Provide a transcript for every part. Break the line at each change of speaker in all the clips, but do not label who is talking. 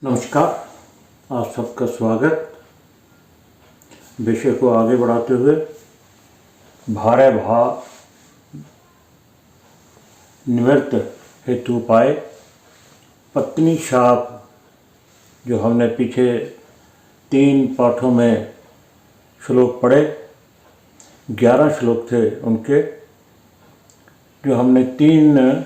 नमस्कार, आप सबका स्वागत। विषय को आगे बढ़ाते हुए भारे भाव निवृत्त हेतु उपाय पत्नी शाप, जो हमने पीछे 3 पाठों में श्लोक पढ़े, 11 श्लोक थे उनके, जो हमने 3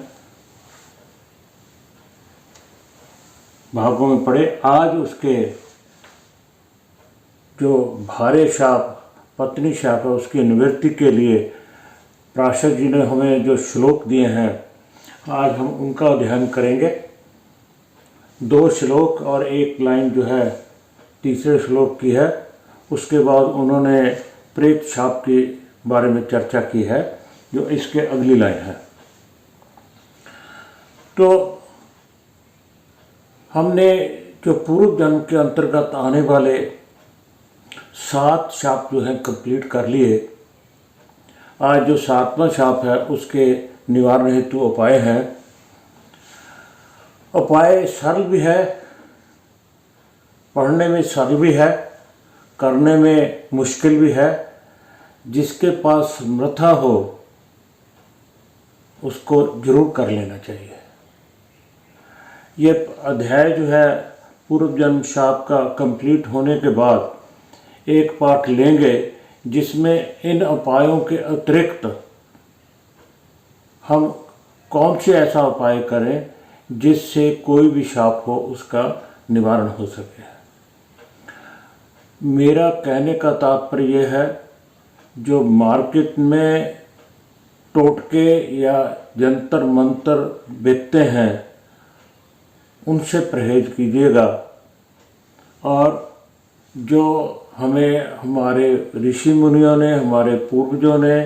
भागों में पढ़े। आज उसके जो भारे शाप, पत्नी शाप है, उसकी निवृत्ति के लिए पराशर जी ने हमें जो श्लोक दिए हैं, आज हम उनका अध्ययन करेंगे। 2 श्लोक और 1 लाइन जो है तीसरे श्लोक की है। उसके बाद उन्होंने प्रेत शाप के बारे में चर्चा की है, जो इसके अगली लाइन है। तो हमने जो पूर्व जन्म के अंतर्गत आने वाले 7 शाप जो हैं कंप्लीट कर लिए। आज जो 7वां शाप है उसके निवारण हेतु उपाय हैं। उपाय सरल भी है, पढ़ने में सरल भी है, करने में मुश्किल भी है। जिसके पास समर्था हो उसको जरूर कर लेना चाहिए। ये अध्याय जो है पूर्व जन्म शाप का कंप्लीट होने के बाद एक पाठ लेंगे, जिसमें इन उपायों के अतिरिक्त हम कौन से ऐसा उपाय करें जिससे कोई भी शाप हो उसका निवारण हो सके। मेरा कहने का तात्पर्य यह है, जो मार्केट में टोटके या जंतर मंतर बेचते हैं उनसे परहेज कीजिएगा। और जो हमें हमारे ऋषि मुनियों ने, हमारे पूर्वजों ने,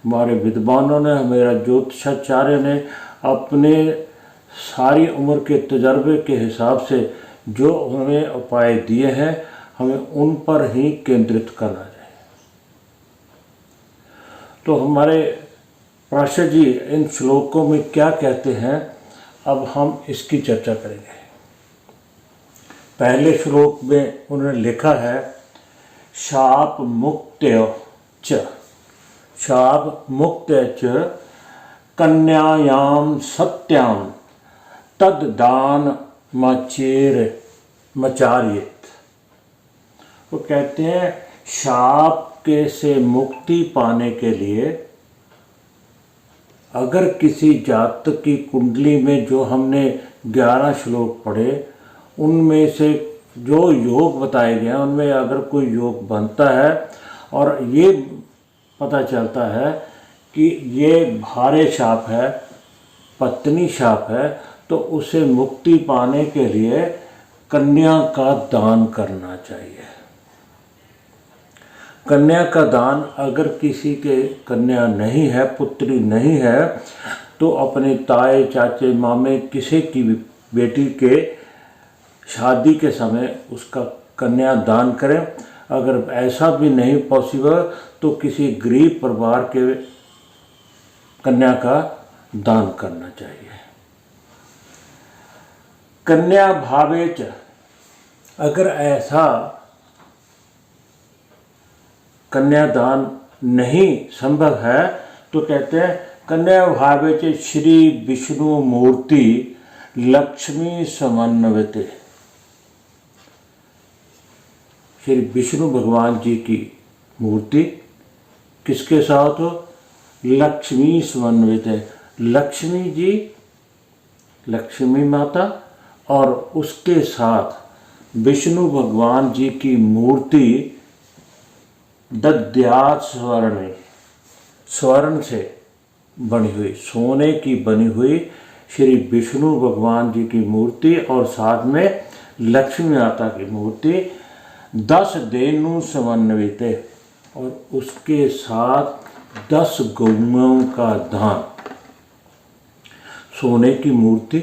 हमारे विद्वानों ने, हमारे ज्योतिषाचार्य ने अपने सारी उम्र के तजर्बे के हिसाब से जो हमें उपाय दिए हैं, हमें उन पर ही केंद्रित करना चाहिए। तो हमारे पराशर जी इन श्लोकों में क्या कहते हैं, अब हम इसकी चर्चा करेंगे। पहले श्लोक में उन्होंने लिखा है, शाप मुक्त्य च, शाप मुक्त्य च कन्यायाम सत्याम तद दान मचार्येत। वो कहते हैं शाप के से मुक्ति पाने के लिए अगर किसी जातक की कुंडली में, जो हमने 11 श्लोक पढ़े, उनमें से जो योग बताए गए हैं उनमें अगर कोई योग बनता है और ये पता चलता है कि ये भारे शाप है, पत्नी शाप है, तो उसे मुक्ति पाने के लिए कन्या का दान करना चाहिए। कन्या का दान, अगर किसी के कन्या नहीं है, पुत्री नहीं है, तो अपने ताए, चाचे, मामे, किसी की भी बेटी के शादी के समय उसका कन्या दान करें। अगर ऐसा भी नहीं पॉसिबल तो किसी गरीब परिवार के कन्या का दान करना चाहिए। कन्या भावेच, अगर ऐसा कन्यादान नहीं संभव है तो कहते हैं कन्या भावेच श्री विष्णु मूर्ति लक्ष्मी समन्विते। श्री विष्णु भगवान जी की मूर्ति किसके साथ हो? लक्ष्मी समन्विते। लक्ष्मी जी, लक्ष्मी माता, और उसके साथ विष्णु भगवान जी की मूर्ति दद्यात् स्वर्ण, स्वर्ण से बनी हुई, सोने की बनी हुई श्री विष्णु भगवान जी की मूर्ति, और साथ में लक्ष्मी माता की मूर्ति 10 धेनु समन्वित, और उसके साथ 10 गौओं का दान। सोने की मूर्ति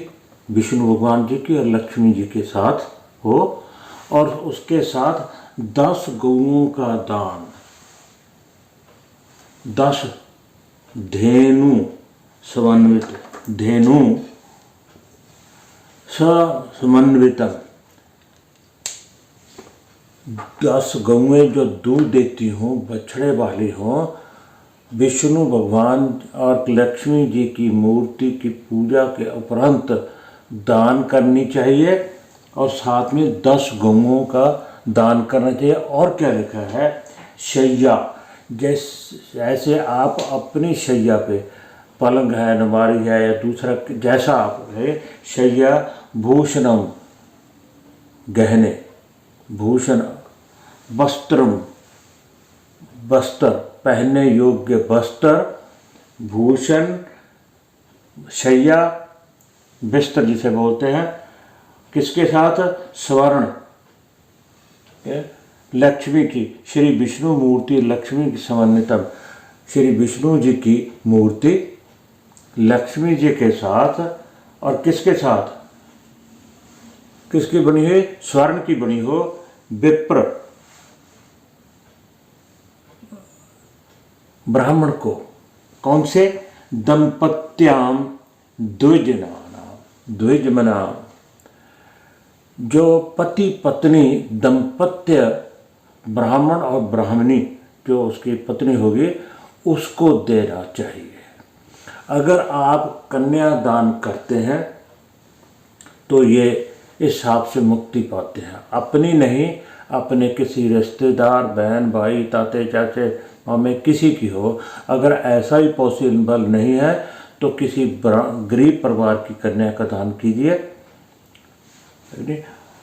विष्णु भगवान जी की और लक्ष्मी जी के साथ हो, और उसके साथ 10 गौओं का दान, 10 धेनु समन्वित, धेनु समन्वितम, 10 गौएं जो दूध देती हों, बछड़े वाली हों, विष्णु भगवान और लक्ष्मी जी की मूर्ति की पूजा के उपरांत दान करनी चाहिए और साथ में 10 गौओं का दान करना चाहिए। और क्या लिखा है, शैया, जैसे आप अपनी शैया पे, पलंग है, अलमारी है या दूसरा जैसा आप है, शैया भूषणम, गहने, भूषण, वस्त्रम, वस्त्र, पहनने योग्य वस्त्र, भूषण, शैया, बिस्तर जिसे बोलते हैं, किसके साथ, स्वर्ण, लक्ष्मी की, श्री विष्णु मूर्ति लक्ष्मी की समन्वितम, श्री विष्णु जी की मूर्ति लक्ष्मी जी के साथ, और किसके साथ, किसकी बनी है, स्वर्ण की बनी हो, विप्र, ब्राह्मण को, कौन से, दंपत्याम द्विजमनाम, जो पति पत्नी दंपत्य, ब्राह्मण और ब्राह्मणी जो उसकी पत्नी होगी उसको देना चाहिए। अगर आप कन्यादान करते हैं तो ये इस हिसाब से मुक्ति पाते हैं, अपनी नहीं, अपने किसी रिश्तेदार, बहन भाई, ताते चाचे मामे किसी की हो। अगर ऐसा ही पॉसिबल नहीं है तो किसी गरीब परिवार की कन्या का दान कीजिए।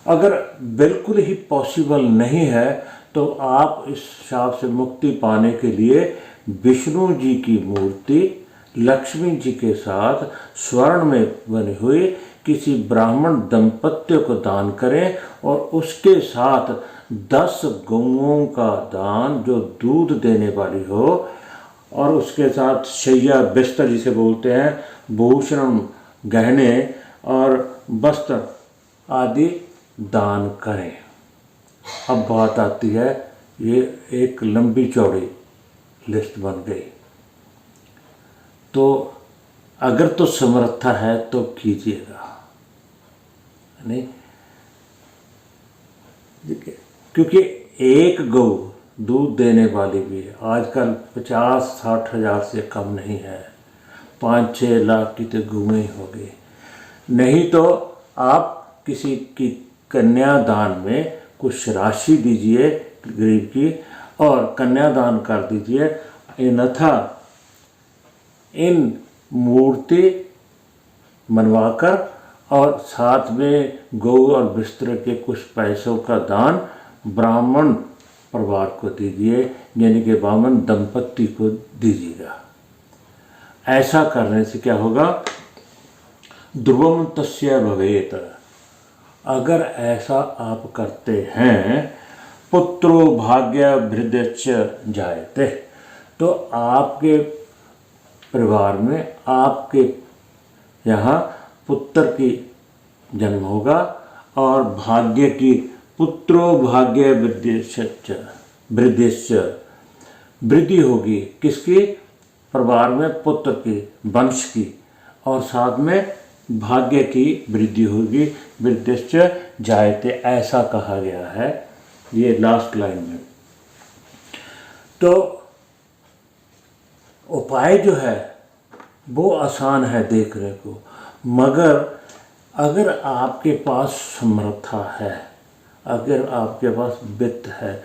अगर बिल्कुल ही पॉसिबल नहीं है तो आप इस शाप से मुक्ति पाने के लिए विष्णु जी की मूर्ति लक्ष्मी जी के साथ स्वर्ण में बनी हुई किसी ब्राह्मण दंपत्य को दान करें और उसके साथ 10 गौओं का दान जो दूध देने वाली हो, और उसके साथ शैया, बिस्तर जिसे बोलते हैं, भूषण, गहने और वस्त्र आदि दान करें। अब बात आती है, ये एक लंबी चौड़ी लिस्ट बन गई, तो अगर तो समर्था है तो कीजिएगा, नहीं, क्योंकि एक गौ दूध देने वाली भी है आजकल 50-60 हज़ार से कम नहीं है, 5-6 लाख की तो गौएं हो गई। नहीं तो आप किसी की कन्यादान में कुछ राशि दीजिए गरीब की और कन्यादान कर दीजिए, अन्यथा इन मूर्ति मनवाकर और साथ में गौ और बिस्तर के कुछ पैसों का दान ब्राह्मण परिवार को दीजिए, यानी कि ब्राह्मण दंपत्ति को दीजिएगा। ऐसा करने से क्या होगा, ध्रुवम तस्य भवेत। अगर ऐसा आप करते हैं, पुत्रो भाग्य भृद्यश्च जायते, तो आपके परिवार में, आपके यहाँ पुत्र की जन्म होगा और भाग्य की, पुत्रो भाग्य वृद्धिश्च, वृद्धि होगी किसकी, परिवार में पुत्र की, वंश की, और साथ में भाग्य की वृद्धि होगी, वृद्धिश्च जायते, ऐसा कहा गया है ये लास्ट लाइन में। तो उपाय जो है वो आसान है देखने को, मगर अगर आपके पास समर्था है, अगर आपके पास वित्त है,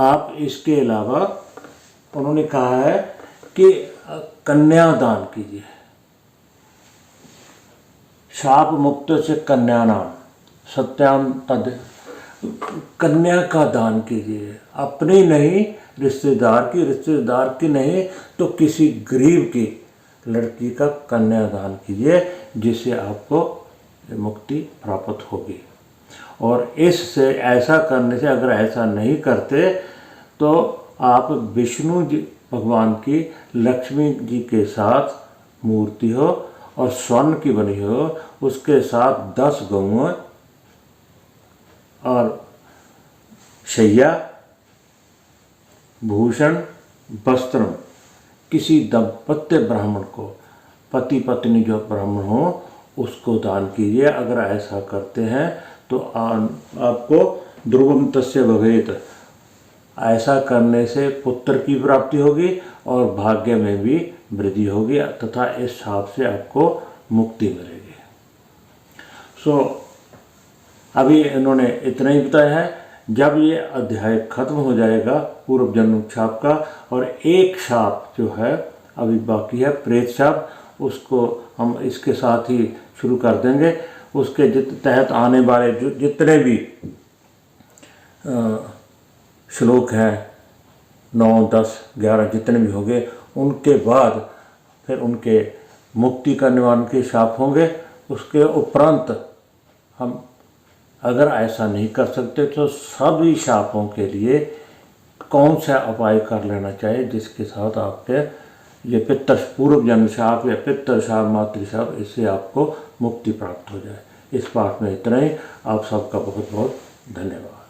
आप इसके अलावा, उन्होंने कहा है कि कन्यादान कीजिए, शाप मुक्त से कन्यानाम सत्याम तद, कन्या का दान कीजिए, अपनी नहीं, रिश्तेदार की नहीं तो किसी गरीब की लड़की का कन्यादान कीजिए, जिससे आपको मुक्ति प्राप्त होगी। और इससे, ऐसा करने से, अगर ऐसा नहीं करते तो आप विष्णु जी भगवान की लक्ष्मी जी के साथ मूर्ति हो और स्वर्ण की बनी हो, उसके साथ 10 गौएं और शैया, भूषण, वस्त्र किसी दंपत्य ब्राह्मण को, पति पत्नी जो ब्राह्मण हो उसको दान कीजिए। अगर ऐसा करते हैं तो आपको ध्रुवम तस्य भवेत। ऐसा करने से पुत्र की प्राप्ति होगी और भाग्य में भी वृद्धि होगी तथा इस शाप से आपको मुक्ति मिलेगी। अभी इन्होंने इतना ही बताया है। जब ये अध्याय खत्म हो जाएगा पूर्व जन्म शाप का, और एक शाप जो है अभी बाकी है प्रेत शाप, उसको हम इसके साथ ही शुरू कर देंगे। उसके तहत आने वाले जो जितने भी श्लोक हैं 9, 10, 11 जितने भी होंगे, उनके बाद फिर उनके मुक्ति का निवारण के शाप होंगे। उसके उपरांत हम अगर ऐसा नहीं कर सकते तो सभी शापों के लिए कौन सा उपाय कर लेना चाहिए जिसके साथ आपके ये पितर पूर्व जन्म शाप या पितर शाप, मातृशाप, इससे आपको मुक्ति प्राप्त हो जाए। इस पाठ में इतना ही। आप सबका बहुत बहुत धन्यवाद।